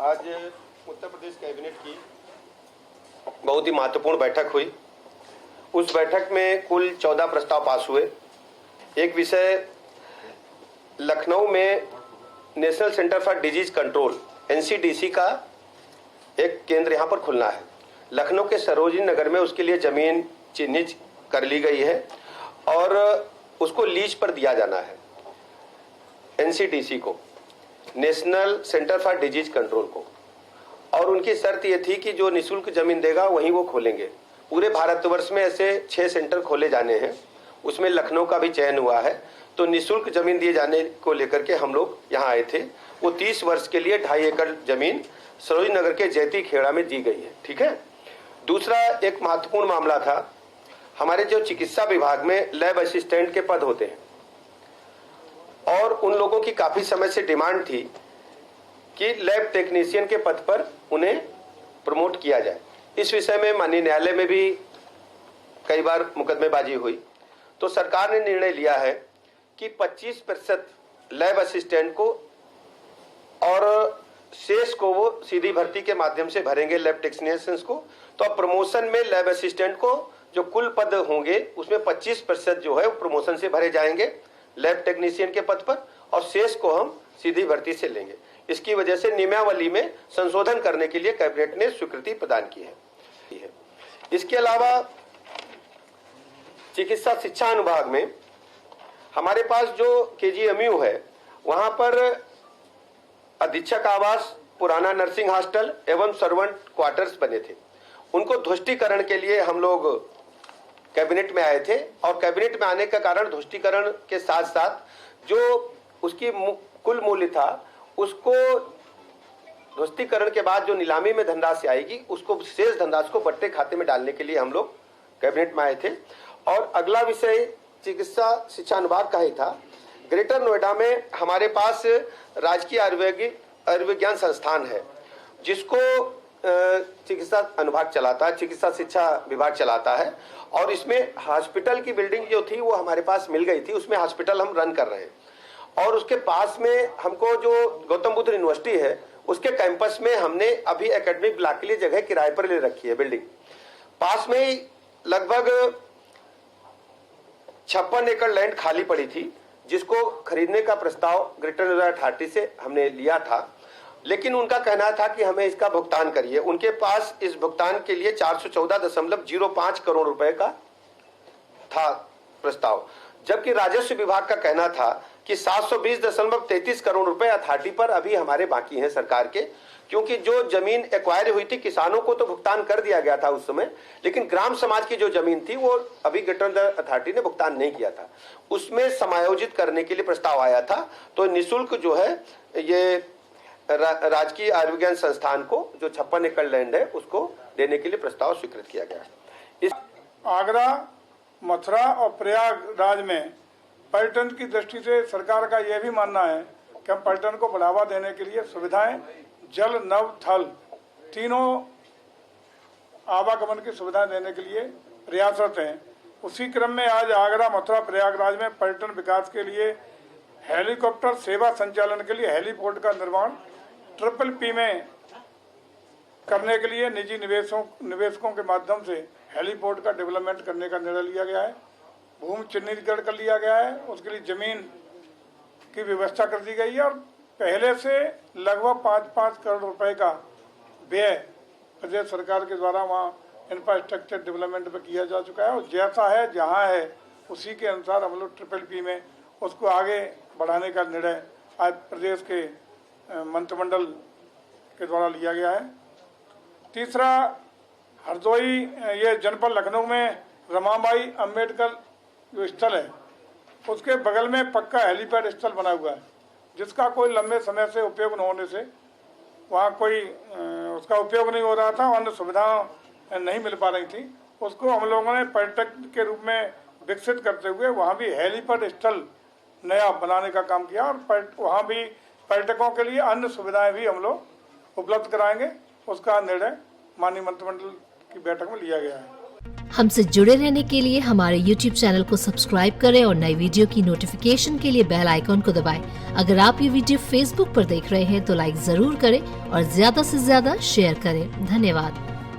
आज उत्तर प्रदेश कैबिनेट की बहुत ही महत्वपूर्ण बैठक हुई। उस बैठक में कुल 14 प्रस्ताव पास हुए। एक विषय लखनऊ में national centre for disease control NCDC का एक केंद्र यहाँ पर खुलना है। लखनऊ के सरोजिनी नगर में उसके लिए जमीन चिन्हित कर ली गई है और उसको लीज पर दिया जाना है एनसीडीसी को, national centre for disease control को। और उनकी शर्त ये थी कि जो निःशुल्क जमीन देगा वहीं वो खोलेंगे। पूरे भारतवर्ष में ऐसे 6 सेंटर खोले जाने हैं, उसमें लखनऊ का भी चयन हुआ है। तो निःशुल्क जमीन दिए जाने को लेकर के हम लोग यहाँ आए थे। वो 30 वर्ष के लिए 2.5 एकड़ जमीन सरोजिनी नगर के जैती खेड़ा में दी गई है। ठीक है। दूसरा एक महत्वपूर्ण मामला था, हमारे जो चिकित्सा विभाग में लैब असिस्टेंट के पद होते हैं और उन लोगों की काफी समय से डिमांड थी कि लैब टेक्नीशियन के पद पर उन्हें प्रमोट किया जाए। इस विषय में माननीय न्यायालय में भी कई बार मुकदमेबाजी हुई। तो सरकार ने निर्णय लिया है कि 25% लैब असिस्टेंट को और शेष को वो सीधी भर्ती के माध्यम से भरेंगे लैब टेक्नीशियंस को। तो अब प्रमोशन में लैब असिस्टेंट को जो कुल पद होंगे उसमें 25% जो है वो प्रमोशन से भरे जाएंगे लैब टेक्नीशियन के पद पर, और शेष को हम सीधी भर्ती से लेंगे। इसकी वजह से नियमावली में संशोधन करने के लिए कैबिनेट ने स्वीकृति प्रदान की है। इसके अलावा चिकित्सा शिक्षा अनुभाग में हमारे पास जो केजीएमयू है वहां पर अधीक्षक आवास, पुराना नर्सिंग हॉस्टल एवं सर्वेंट क्वार्टर्स बने थे। उनको ध्वस्तीकरण के लिए हम लोग कैबिनेट में आए थे और कैबिनेट में आने का कारण ध्वस्तीकरण के साथ साथ जो उसकी कुल मूल्य था उसको ध्वस्तीकरण के बाद जो नीलामी में धनराशि आएगी उसको शेष धनराशि को बट्टे खाते में डालने के लिए हम लोग कैबिनेट में आए थे। और अगला विषय चिकित्सा शिक्षा अनुभाग का ही था। ग्रेटर नोएडा में हमारे पास राजकीय आयुर्विज्ञान संस्थान है जिसको चिकित्सा अनुभाग चलाता है, चिकित्सा शिक्षा विभाग चलाता है। और इसमें हॉस्पिटल की बिल्डिंग जो थी वो हमारे पास मिल गई थी, उसमें हॉस्पिटल हम रन कर रहे हैं। और उसके पास में हमको जो गौतम बुद्ध यूनिवर्सिटी है उसके कैंपस में हमने अभी एकेडमिक ब्लॉक के लिए जगह किराए पर ले रखी है। बिल्डिंग पास में ही लगभग 56 एकड़ लैंड खाली पड़ी थी जिसको खरीदने का प्रस्ताव ग्रेटर नोएडा अथॉरिटी से हमने लिया था, लेकिन उनका कहना था कि हमें इसका भुगतान करिए। उनके पास इस भुगतान के लिए 414.05 करोड़ रुपए का था प्रस्ताव, जबकि राजस्व विभाग का कहना था कि 720.33 करोड़ रुपए अथॉरिटी पर अभी हमारे बाकी हैं सरकार के, क्योंकि जो जमीन एक्वायर हुई थी किसानों को तो भुगतान कर दिया गया था उस समय, लेकिन ग्राम समाज की जो जमीन थी वो अभी ग्रेटर नोएडा अथॉरिटी ने भुगतान नहीं किया था। उसमें समायोजित करने के लिए प्रस्ताव आया था। तो निःशुल्क जो है ये राजकीय आयुर्विज्ञान संस्थान को जो 56 एकड़ लैंड है उसको देने के लिए प्रस्ताव स्वीकृत किया गया है। आगरा, मथुरा और प्रयागराज में पर्यटन की दृष्टि से सरकार का यह भी मानना है कि हम पर्यटन को बढ़ावा देने के लिए सुविधाएं जल, नभ, थल तीनों आवागमन की सुविधाएं देने के लिए प्रयासरत हैं। उसी क्रम में आज आगरा, मथुरा, प्रयागराज में पर्यटन विकास के लिए हेलीकॉप्टर सेवा संचालन के लिए हेलीपोर्ट का निर्माण PPP में करने के लिए निजी निवेशकों के माध्यम से हेलीपोर्ट का डेवलपमेंट करने का निर्णय लिया गया है। भूमि चिन्हितकरण कर लिया गया है, उसके लिए जमीन की व्यवस्था कर दी गई है और पहले से लगभग 5-5 करोड़ रुपए का व्यय प्रदेश सरकार के द्वारा वहाँ इंफ्रास्ट्रक्चर डेवलपमेंट पर किया जा चुका है। और जैसा है जहाँ है उसी के अनुसार हम लोग PPP में उसको आगे बढ़ाने का निर्णय आज प्रदेश के मंत्रिमंडल के द्वारा लिया गया है। तीसरा, हरदोई ये जनपद लखनऊ में रमाबाई अंबेडकर जो स्थल है उसके बगल में पक्का हेलीपैड स्थल बना हुआ है जिसका कोई लंबे समय से उपयोग न होने से वहाँ कोई उसका उपयोग नहीं हो रहा था, अन्य सुविधाएं नहीं मिल पा रही थी। उसको हम लोगों ने पर्यटक के रूप में विकसित करते हुए वहाँ भी हेलीपैड स्थल नया बनाने का काम किया और वहाँ भी पर्यटकों के लिए अन्य सुविधाएं भी हम लोग उपलब्ध कराएंगे। उसका निर्णय माननीय मंत्रिमंडल की बैठक में लिया गया है। हमसे जुड़े रहने के लिए हमारे YouTube चैनल को सब्सक्राइब करें और नई वीडियो की नोटिफिकेशन के लिए बेल आइकॉन को दबाएं। अगर आप ये वीडियो Facebook पर देख रहे हैं तो लाइक जरूर करें और ज्यादा से ज्यादा शेयर करें। धन्यवाद।